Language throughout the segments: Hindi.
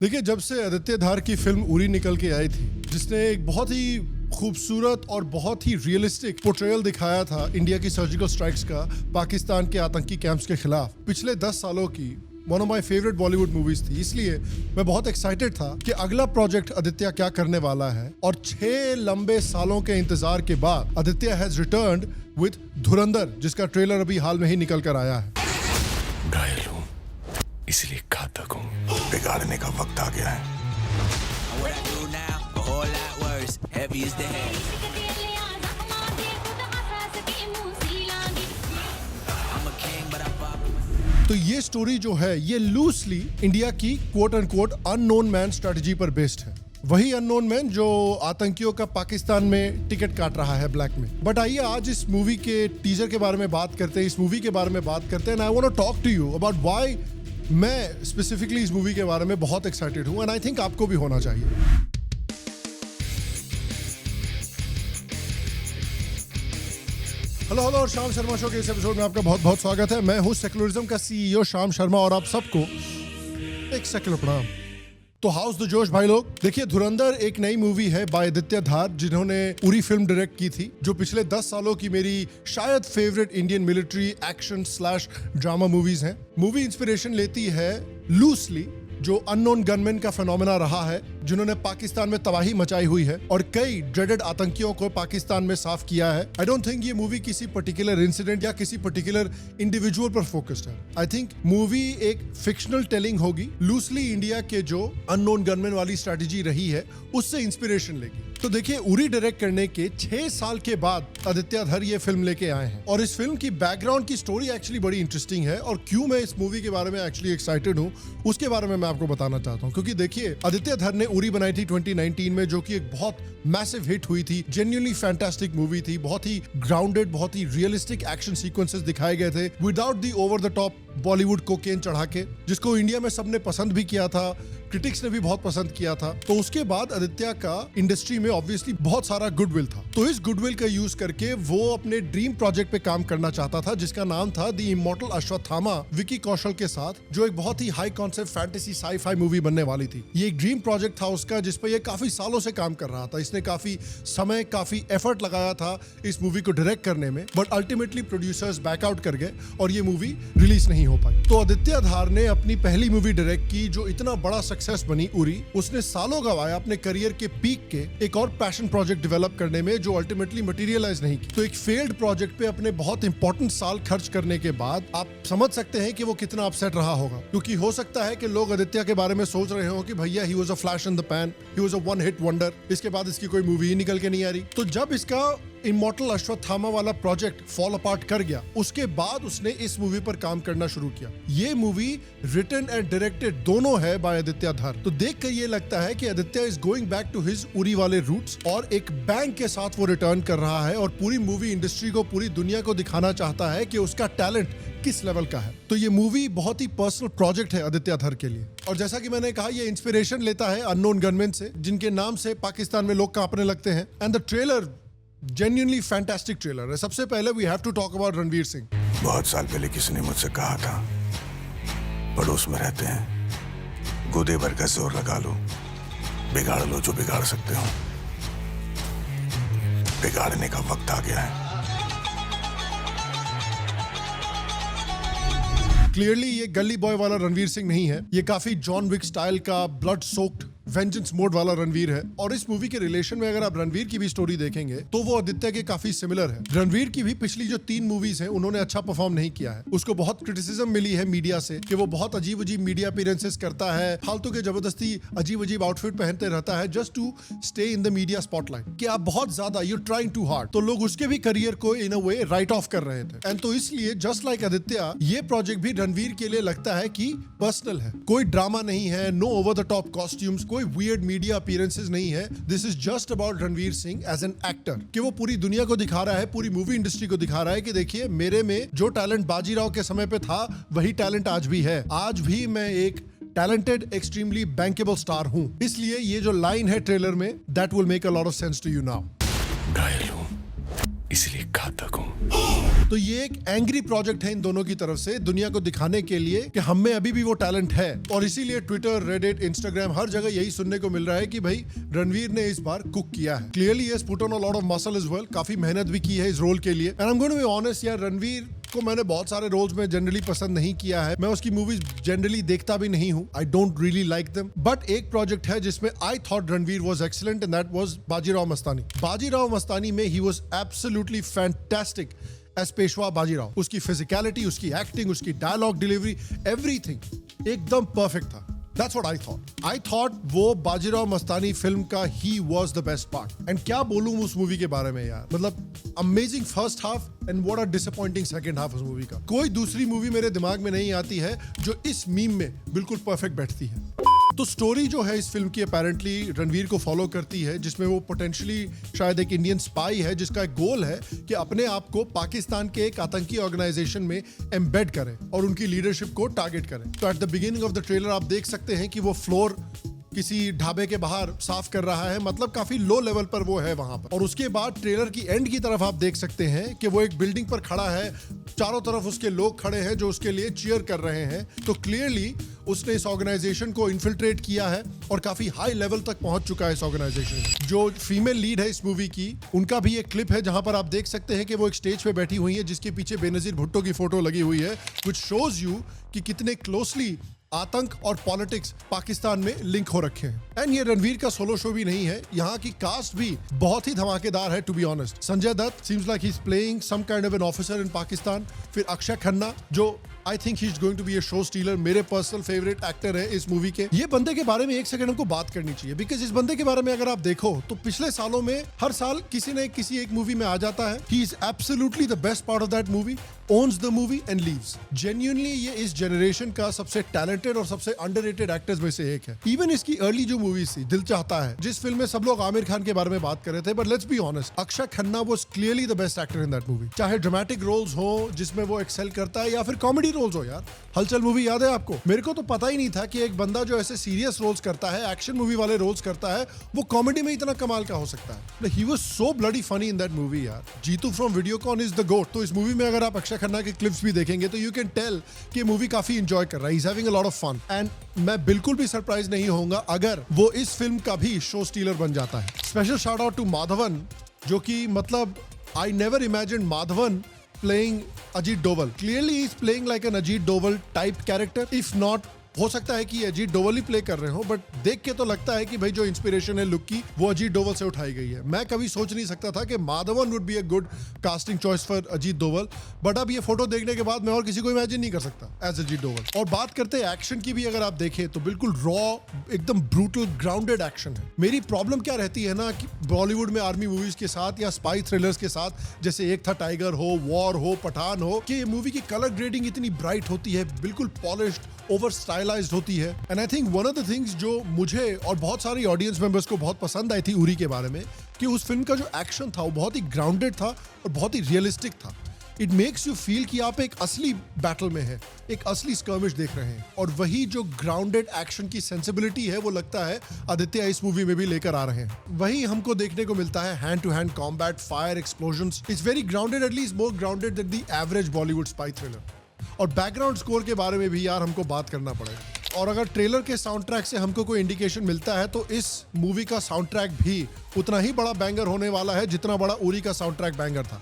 देखिए, जब से आदित्य धार की फिल्म उरी निकल के आई थी, जिसने एक बहुत ही खूबसूरत और बहुत ही रियलिस्टिक पोर्ट्रेयल दिखाया था इंडिया की सर्जिकल स्ट्राइक्स का पाकिस्तान के आतंकी कैंप्स के खिलाफ, पिछले 10 सालों की one of my favourite Bollywood movies थी। इसलिए मैं बहुत एक्साइटेड था कि अगला प्रोजेक्ट आदित्य क्या करने वाला है। और 6 लंबे सालों के इंतजार के बाद आदित्य हैज रिटर्न्ड विद धुरंधर, जिसका ट्रेलर अभी हाल में ही निकल कर आया है। घायल हूं, इसलिए घातक हूं। बिगाड़ने का वक्त आ गया है। तो ये स्टोरी जो है ये लूजली इंडिया की quote and quote unknown man strategy पर बेस्ड है। वही अननोन मैन जो आतंकियों का पाकिस्तान में टिकट काट रहा है ब्लैक में। बट आइए आज इस मूवी के टीजर के बारे में बात करते हैं, इस मूवी के बारे में बात करते हैं। And I want to talk to you about why मैं स्पेसिफिकली इस मूवी के बारे में बहुत एक्साइटेड हूं, एंड आई थिंक आपको भी होना चाहिए। हेलो और शाम शर्मा शो के इस एपिसोड में आपका बहुत बहुत स्वागत है। मैं हूं सेक्युलरिज्म का सीईओ शाम शर्मा और आप सबको एक सेक्युलर प्रणाम। तो हाउस द जोश भाई लोग, देखिए धुरंधर एक नई मूवी है बाय आदित्य धार, जिन्होंने उरी फिल्म डायरेक्ट की थी, जो पिछले 10 सालों की मेरी शायद favourite Indian military action slash drama movies हैं। मूवी इंस्पिरेशन लेती है लूजली जो अननोन गनमेन का फिनोमेना रहा है, जिन्होंने पाकिस्तान में तबाही मचाई हुई है और कई ड्रेडेड आतंकियों को पाकिस्तान में साफ किया है। आई डोंट थिंक ये मूवी किसी पर्टिकुलर इंसिडेंट या किसी पर्टिकुलर इंडिविजुअल पर फोकस्ड है। आई थिंक मूवी एक फिक्शनल टेलिंग होगी, लूजली इंडिया के जो अननोन गनमेन वाली स्ट्रैटेजी रही है उससे इंस्पिरेशन लेगी। तो देखिए, उरी डायरेक्ट करने के 6 साल के बाद आदित्य धर ये फिल्म लेके आए हैं और इस फिल्म की बैकग्राउंड की स्टोरी एक्चुअली बड़ी इंटरेस्टिंग है। और क्यों मैं इस मूवी के बारे में एक्चुअली एक्साइटेड हूँ उसके बारे में मैं आपको बताना चाहता हूँ। क्योंकि देखिए, आदित्य धर ने उरी बनाई थी 2019 में, जो कि एक बहुत मैसिव हिट हुई थी। जेन्युइनली फैंटास्टिक मूवी थी, बहुत ही ग्राउंडेड, बहुत ही रियलिस्टिक एक्शन सीक्वेंसेस दिखाए गए थे without the over the top Bollywood cocaine चढ़ा के, जिसको इंडिया में सबने पसंद भी किया था, क्रिटिक्स ने भी बहुत पसंद किया था। तो उसके बाद आदित्य का इंडस्ट्री में ऑब्वियसली बहुत सारा गुडविल था। तो इस गुडविल का यूज करके वो अपने ड्रीम प्रोजेक्ट पे काम करना चाहता था, जिसका नाम था द इमॉर्टल अश्वत्थामा विकी कौशल के साथ, जो एक बहुत ही high concept fantasy sci-fi movie बनने वाली थी। ये एक ड्रीम प्रोजेक्ट था उसका, जिस पे ये काफी सालों से काम कर रहा था। इसने काफी समय, काफी एफर्ट लगाया था इस मूवी को डायरेक्ट करने में, बट अल्टीमेटली प्रोड्यूसर्स बैकआउट कर गए और ये मूवी रिलीज नहीं हो पाई। तो आदित्य धार ने अपनी पहली मूवी डायरेक्ट की जो इतना बड़ा सक्सेस बनी उरी। उसने सालों गवाया अपने करियर के पीक के एक और पैशन प्रोजेक्ट डेवलप करने में, जो अल्टीमेटली मटेरियलाइज नहीं की। तो एक फेल्ड प्रोजेक्ट पे अपने बहुत इंपॉर्टेंट साल खर्च करने के बाद आप समझ सकते हैं कि वो कितना अपसेट रहा होगा। क्योंकि हो सकता है कि लोग आदित्य के बारे में सोच रहे हो कि भैया he was a flash in the pan, he was a one hit wonder, इसके बाद इसकी कोई मूवी ही निकल के नहीं आ रही। तो जब इसका इमॉर्टल अश्वत्थामा वाला प्रोजेक्ट फॉल अपार्ट कर गया, उसके बाद उसने इस मूवी पर काम करना शुरू किया। ये मूवी रिटन एंड डायरेक्टेड दोनों है बाय आदित्य धर। तो देखकर ये लगता है कि Aditya is going back to his Uri वाले रूट्स और एक बैंग के साथ वो रिटर्न कर रहा है और पूरी मूवी इंडस्ट्री को, पूरी दुनिया को दिखाना चाहता है कि उसका टैलेंट किस लेवल का है। तो ये मूवी बहुत ही पर्सनल प्रोजेक्ट है आदित्य धर के लिए। और जैसा कि मैंने कहा, ये इंस्पिरेशन लेता है अननोन गनमेन से, जिनके नाम से पाकिस्तान में लोग कांपने लगते हैं। And the trailer genuinely fantastic trailer है। सबसे पहले we have to talk about Ranveer Singh. बहुत साल पहले किसी ने मुझसे कहा था, पड़ोस में रहते हैं, गोदे भर का जोर लगा लो, बिगाड़ लो जो बिगाड़ सकते हो। बिगाड़ने का वक्त आ गया है। क्लियरली ये गली बॉय वाला रणवीर सिंह नहीं है, ये काफी जॉन विक स्टाइल का ब्लड सोक्ड वेंजेंस मोड वाला रणवीर है। और इस मूवी के रिलेशन में अगर आप रणवीर की भी स्टोरी देखेंगे तो वो आदित्य के काफी सिमिलर है। रणवीर की भी पिछली जो 3 मूवीज हैं उन्होंने अच्छा परफॉर्म नहीं किया है। उसको बहुत क्रिटिसिज्म मिली है मीडिया से कि वो बहुत अजीब अजीब मीडिया अपीयरेंसेस करता है, फालतू के जबरदस्ती अजीब अजीब आउटफिट पहनते रहता है just to stay in the media spotlight, कि आप बहुत ज्यादा यू ट्राइंग टू हार्ड। तो लोग उसके भी करियर को इन अ वे राइट ऑफ कर रहे थे। एंड तो इसलिए जस्ट लाइक आदित्य, ये प्रोजेक्ट भी रणवीर के लिए लगता है कि पर्सनल है। कोई ड्रामा नहीं है, no over the top costumes, कोई वियर्ड मीडिया अपीयरेंसेस नहीं है। This is just about Ranveer Singh as an actor, कि वो पूरी दुनिया को दिखा रहा है, पूरी मूवी इंडस्ट्री को दिखा रहा है कि देखिए, मेरे में जो टैलेंट बाजीराव के समय पे था वही टैलेंट आज भी है। आज भी मैं एक टैलेंटेड, एक्सट्रीमली बैंकेबल स्टार हूं। इसलिए ये जो लाइन है ट्रेलर में, that will make a lot of sense to you now. घायल हूं, इसलिए घातक हूं। तो ये एक एंग्री प्रोजेक्ट है इन दोनों की तरफ से, दुनिया को दिखाने के लिए कि हम में अभी भी वो टैलेंट है। और इसीलिए ट्विटर, रेडिट, इंस्टाग्राम, हर जगह यही सुनने को मिल रहा है कि भाई रणवीर ने इस बार कुक किया है। Clearly he has put on a lot of muscle as well, काफी मेहनत भी की है इस रोल के लिए। And I am going to be honest यार, रणवीर को मैंने बहुत सारे रोल्स में जनरली पसंद नहीं किया है, मैं उसकी मूवीज जनरली देखता भी नहीं हूं, I don't really like them. But एक प्रोजेक्ट है जिसमें I thought Ranveer was excellent and that was Bajirao Mastani. Bajirao Mastani में ही was absolutely fantastic as Peshwa Bajirao. उसकी फिजिकलिटी, उसकी एक्टिंग, उसकी डायलॉग डिलीवरी, एवरीथिंग एकदम परफेक्ट था। That's what I thought. I thought वो बाजीराव मस्तानी फिल्म का he was the best part. And क्या बोलूं उस मूवी के बारे में यार, मतलब amazing first half and what a disappointing second half उस मूवी का। कोई दूसरी मूवी मेरे दिमाग में नहीं आती है जो इस मीम में बिल्कुल परफेक्ट बैठती है। तो स्टोरी जो है इस फिल्म की अपेरेंटली रणवीर को फॉलो करती है, जिसमें वो पोटेंशियली शायद एक इंडियन स्पाई है जिसका एक गोल है कि अपने आप को पाकिस्तान के एक आतंकी ऑर्गेनाइजेशन में एम्बेड करें और उनकी लीडरशिप को टारगेट करें। तो at the beginning of the trailer आप देख सकते हैं कि वो फ्लोर किसी ढाबे के बाहर साफ कर रहा है, मतलब काफी लो लेवल पर वो है वहां पर। और उसके बाद ट्रेलर की एंड की तरफ आप देख सकते हैं कि वो एक बिल्डिंग पर खड़ा है, चारों तरफ उसके लोग खड़े हैं जो उसके लिए चीयर कर रहे हैं। तो क्लियरली उसने इस ऑर्गेनाइजेशन को इन्फिल्ट्रेट किया है और काफी हाई लेवल तक पहुंच चुका है इस ऑर्गेनाइजेशन। जो फीमेल लीड है इस मूवी की, उनका भी एक क्लिप है जहां पर आप देख सकते हैं कि वो एक स्टेज पे बैठी हुई है जिसके पीछे बेनजीर भुट्टो की फोटो लगी हुई है, व्हिच शोज यू कि कितने क्लोजली आतंक और पॉलिटिक्स पाकिस्तान में लिंक हो रखे हैं। एंड ये रणवीर का सोलो शो भी नहीं है, यहाँ की कास्ट भी बहुत ही धमाकेदार है to be honest. Sanjay Dutt seems like he is playing some kind of an officer in Pakistan. फिर अक्षय खन्ना जो I think he is going to be a show stealer, मेरे पर्सनल फेवरेट एक्टर है इस मूवी के। ये बंदे के बारे में एक सेकंड हमको बात करनी चाहिए, बिकॉज इस बंदे के बारे में अगर आप देखो तो पिछले सालों में हर साल किसी न किसी एक मूवी में आ जाता है। He is absolutely the best part of that movie, owns the movie and leaves. Genuinely ये इस जनरेशन का सबसे टैलेंटेड और सबसे अंडररेटेड एक्टर्स में से एक है। इवन इसकी अर्ली जो मूवीज थी, दिल चाहता है, जिस फिल्म में सब लोग आमिर खान के बारे में बात कर रहे थे, but let's be honest, Akshay Khanna was clearly the best actor in that movie. चाहे ड्रामेटिक रोल्स हो जिसमें वो एक्सेल करता है या फिर कॉमेडी रोल्स हो। यार हलचल मूवी याद है आपको? मेरे को तो पता ही नहीं था कि एक बंदा जो ऐसे सीरियस रोल्स करता है, एक्शन मूवी वाले रोल्स करता है, वो कॉमेडी में इतना कमाल का हो सकता है। He was so bloody funny in that movie यार। Jitu from Videocon is the GOAT. तो इस मूवी में अगर आप अक्षय खन्ना के क्लिप्स भी देखेंगे तो यू कैन टेल कि मूवी काफी एंजॉय कर रहा है, he is having a lot of fun. And मैं बिल्कुल भी सरप्राइज नहीं होऊंगा अगर वो इस फिल्म का भी शो स्टीलर बन जाता है। Special shout out to Madhavan, जो कि मतलब I never imagine Madhavan playing Ajit Doval. Clearly he is playing like an Ajit Doval type character. If not, हो सकता है कि अजीत डोवल ही प्ले कर रहे हो, बट देख के तो लगता है कि भाई जो इंस्पिरेशन है लुक की वो अजीत डोवल से उठाई गई है। मैं कभी सोच नहीं सकता था कि Madhavan would be a good casting choice for Ajit Doval, but अब ये फोटो देखने के बाद मैं और किसी को इमेजिन नहीं कर सकता एज अजीत डोवल। और बात करते हैं एक्शन की भी, अगर आप देखें तो बिल्कुल रॉ, एकदम ब्रूटल, ग्राउंडेड एक्शन है। मेरी प्रॉब्लम क्या रहती है ना कि बॉलीवुड में आर्मी मूवीज के साथ या स्पाई थ्रिलर्स के साथ, जैसे एक था टाइगर हो, वॉर हो, पठान हो, कि ये मूवी की कलर ग्रेडिंग इतनी ब्राइट होती है, बिल्कुल पॉलिश्ड, ओवर स्टाइलाइज्ड होती है। And I think one of the things जो मुझे और बहुत सारी ऑडियंस मेंबर्स को बहुत पसंद आई थी उरी के बारे में, कि उस फिल्म का जो एक्शन था वो बहुत ही ग्राउंडेड था और बहुत ही रियलिस्टिक था। इट मेक्स यू फील कि आप एक असली बैटल में है, एक असली स्कर्मिश देख रहे हैं। और वही जो ग्राउंडेड एक्शन की सेंसिबिलिटी है वो लगता है आदित्य इस मूवी में भी लेकर आ रहे हैं। वही हमको देखने को मिलता है, hand to hand combat, fire, explosions. It's very grounded, at least more grounded than the average Bollywood spy thriller. और बैकग्राउंड स्कोर के बारे में भी यार हमको बात करना पड़ेगा। और अगर ट्रेलर के साउंड ट्रैक से हमको कोई इंडिकेशन मिलता है तो इस मूवी का साउंड ट्रैक भी उतना ही बड़ा बैंगर होने वाला है जितना बड़ा उरी का साउंड ट्रैक बैंगर था।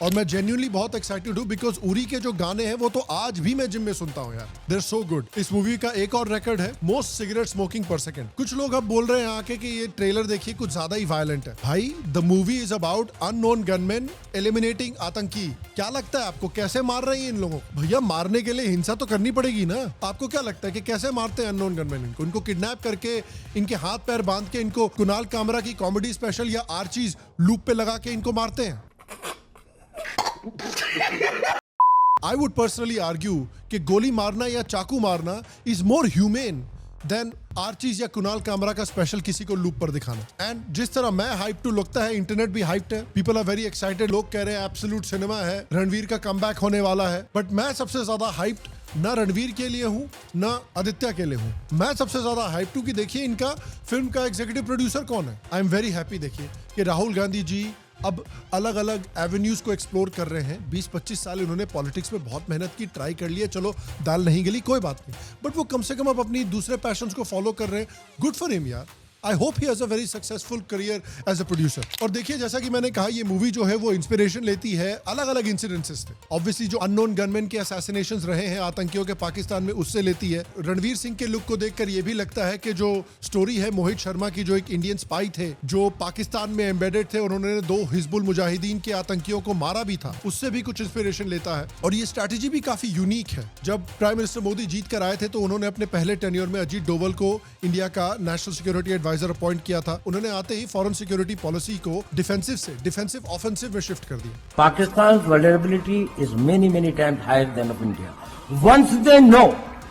और मैं जेन्युइनली बहुत एक्साइटेड हूँ बिकॉज उरी के जो गाने हैं वो तो आज भी मैं जिम में सुनता हूँ यार, दे आर सो गुड। इस मूवी का एक और रिकॉर्ड है, मोस्ट सिगरेट स्मोकिंग पर सेकंड। कुछ लोग अब बोल रहे हैं आके कि ये ट्रेलर देखिए कुछ ज्यादा ही वायलेंट है। भाई the movie is about unknown gunman eliminating आतंकी। क्या लगता है आपको कैसे मार रही है इन लोगों को? भैया मारने के लिए हिंसा तो करनी पड़ेगी ना। आपको क्या लगता है कि कैसे मारते हैं अननोन गनमैन इनको? इनको किडनैप करके, इनके हाथ पैर बांध के, इनको कुणाल कामरा की कॉमेडी स्पेशल या आर्चीज लूप पे लगा के इनको मारते हैं। I would personally argue कि गोली मारना या चाकू मारना is more humane than Archies या कुणाल कामरा का स्पेशल किसी को लूप पर दिखाना। एंड जिस तरह मैं हाइप टू लगता है, इंटरनेट भी हाइप्ड है, पीपल आर वेरी एक्साइटेड, लोग कह रहे हैं एब्सोल्यूट सिनेमा है, रणवीर का कमबैक होने वाला है। बट मैं सबसे ज्यादा हाइप्ड ना रणवीर के लिए हूं ना आदित्य के लिए हूं। मैं सबसे ज्यादा हाइप हूं कि देखिए इनका फिल्म का एग्जीक्यूटिव प्रोड्यूसर कौन है। आई एम वेरी हैप्पी देखिए कि राहुल गांधी जी अब अलग अलग एवेन्यूज को एक्सप्लोर कर रहे हैं। 20-25 साल इन्होंने पॉलिटिक्स में बहुत मेहनत की, ट्राई कर लिया, चलो दाल नहीं गली कोई बात नहीं, बट वो कम से कम अब अपनी दूसरे पैशंस को फॉलो कर रहे हैं। गुड फॉर हिम यार। I hope he has a very successful career as a producer. और देखिए जैसा कि मैंने कहा, ये मूवी जो है वो इंस्पिरेशन लेती है अलग अलग इंसिडेंसेस से। ऑब्वियसली जो अननोन गनमैन के असैसिनेशंस रहे हैं आतंकियों के पाकिस्तान में, उससे लेती है। रणवीर सिंह के लुक को देखकर ये भी लगता है कि जो स्टोरी है मोहित शर्मा की, जो एक इंडियन स्पाई थे जो पाकिस्तान में एम्बेडेड थे, उन्होंने 2 हिजबुल मुजाहिदीन के आतंकियों को मारा भी था, उससे भी कुछ इंस्पिरेशन लेता है। और ये स्ट्रैटेजी भी काफी यूनिक है। जब प्राइम मिनिस्टर मोदी जीत कर आए थे तो उन्होंने अपने पहले टेन्योर में अजीत डोवल को इंडिया का नेशनल सिक्योरिटी एडवाइजर अपॉइंट किया था। उन्होंने आते ही फॉरेन सिक्योरिटी पॉलिसी को डिफेंसिव से डिफेंसिव ऑफेंसिव में शिफ्ट कर दिया। Pakistan's vulnerability is many times higher than of India. Once they know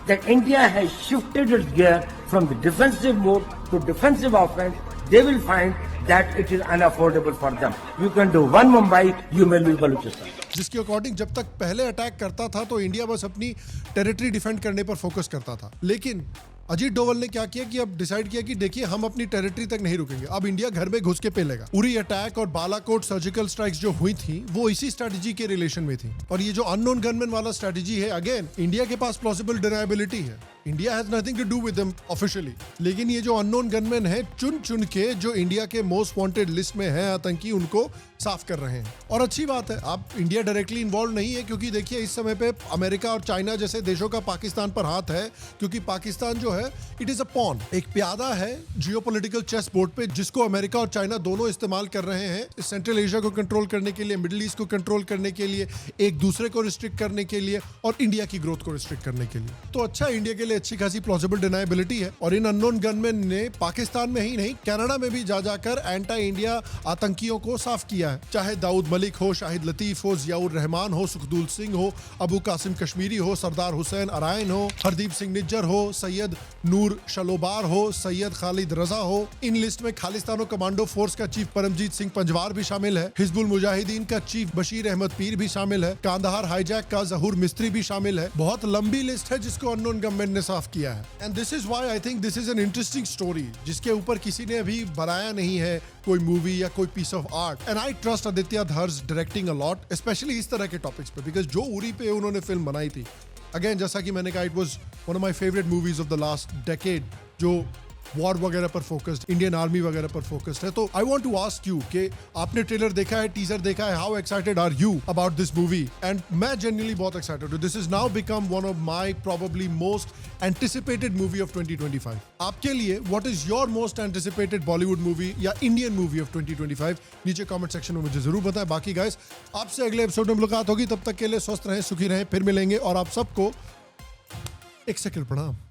that India has shifted its gear from the defensive mode to defensive offense, they will find that it is unaffordable for them. You can do one Mumbai, you may lose Balochistan. जिसके अकॉर्डिंग जब तक पहले अटैक करता था तो इंडिया बस अपनी टेरिटरी डिफेंड करने पर फोकस करता था, लेकिन अजीत डोवल ने क्या किया कि अब डिसाइड किया कि देखिए हम अपनी टेरिटरी तक नहीं रुकेंगे, अब इंडिया घर में घुस के पेलेगा। उरी अटैक और बालाकोट सर्जिकल स्ट्राइक्स जो हुई थी वो इसी स्ट्रेटजी के रिलेशन में थी। और ये जो अननोन गनमैन वाला स्ट्रेटजी है, अगेन इंडिया के पास प्लॉसिबल डिनायबिलिटी है, India has nothing to do with them officially, लेकिन ये जो अननोन गनमैन है चुन चुन के जो इंडिया के मोस्ट वांटेड लिस्ट में है आतंकी, उनको साफ कर रहे हैं। और अच्छी बात है, अब इंडिया डायरेक्टली इन्वॉल्व नहीं है, क्योंकि देखिए इस समय पे अमेरिका और चाइना जैसे देशों का पाकिस्तान पर हाथ है, क्योंकि पाकिस्तान जो है इट इज अ पॉन, एक प्यादा है जियोपॉलिटिकल चेस बोर्ड पे, जिसको अमेरिका और चाइना दोनों इस्तेमाल कर रहे हैं सेंट्रल एशिया को कंट्रोल करने के लिए, मिडिल ईस्ट को कंट्रोल करने के लिए, एक दूसरे को रिस्ट्रिक्ट करने के लिए और इंडिया की ग्रोथ को रिस्ट्रिक्ट करने के लिए। तो अच्छा, इंडिया के लिए अच्छी खासी प्लॉसिबल डिनायबिलिटी है। और इन अननोन गनमैन ने पाकिस्तान में ही नहीं, कनाडा में भी जा जाकर एंटी इंडिया आतंकियों को साफ किया है। चाहे दाऊद मलिक हो, शाहिद लतीफ हो, जियाउर रहमान हो, सुखदूल सिंह हो, अबू कासिम कश्मीरी हो, सरदार हुसैन अरायन हो, हरदीप सिंह निज्जर हो, सैयद नूर शलोबार हो, सैयद खालिद रजा हो। इन लिस्ट में खालिस्तानो कमांडो फोर्स का चीफ परमजीत सिंह पंजवार भी शामिल है, हिजबुल मुजाहिदीन का चीफ बशीर अहमद पीर भी शामिल है, कांदाहार हाईजैक का जहूर मिस्त्री भी शामिल है। बहुत लंबी लिस्ट है जिसको अननोन गनमैन ने साफ किया है। And this is why I think this is an interesting story, जिसके ऊपर किसी ने अभी बनाया नहीं है कोई मूवी या कोई piece of art. And I trust Aditya Dhar's directing a lot, specially इस तरह के टॉपिक्स पे, बिकॉज जो उरी पे उन्होंने फिल्म बनाई थी, अगेन जैसा कि मैंने कहा, it was one of my favourite movies of the last decade, जो वॉर वगैरह पर फोकस्ड, इंडियन आर्मी वगैरह पर फोकस्ड है। तो I want to ask you कि आपने ट्रेलर देखा है, टीजर देखा है, how excited are you about this movie? And मैं जेन्युइनली बहुत एक्साइटेड हूं। This is now become one of my probably most anticipated movie of 2025। आपके लिए what is your most anticipated Bollywood movie या इंडियन मूवी ऑफ 2025? नीचे कमेंट सेक्शन में मुझे जरूर बताएं। बाकी गाइस, आपसे अगले एपिसोड में मुलाकात होगी, तब तक के लिए स्वस्थ रहें, सुखी रहें, फिर मिलेंगे। और आप सबको एक सेकंड प्रणाम।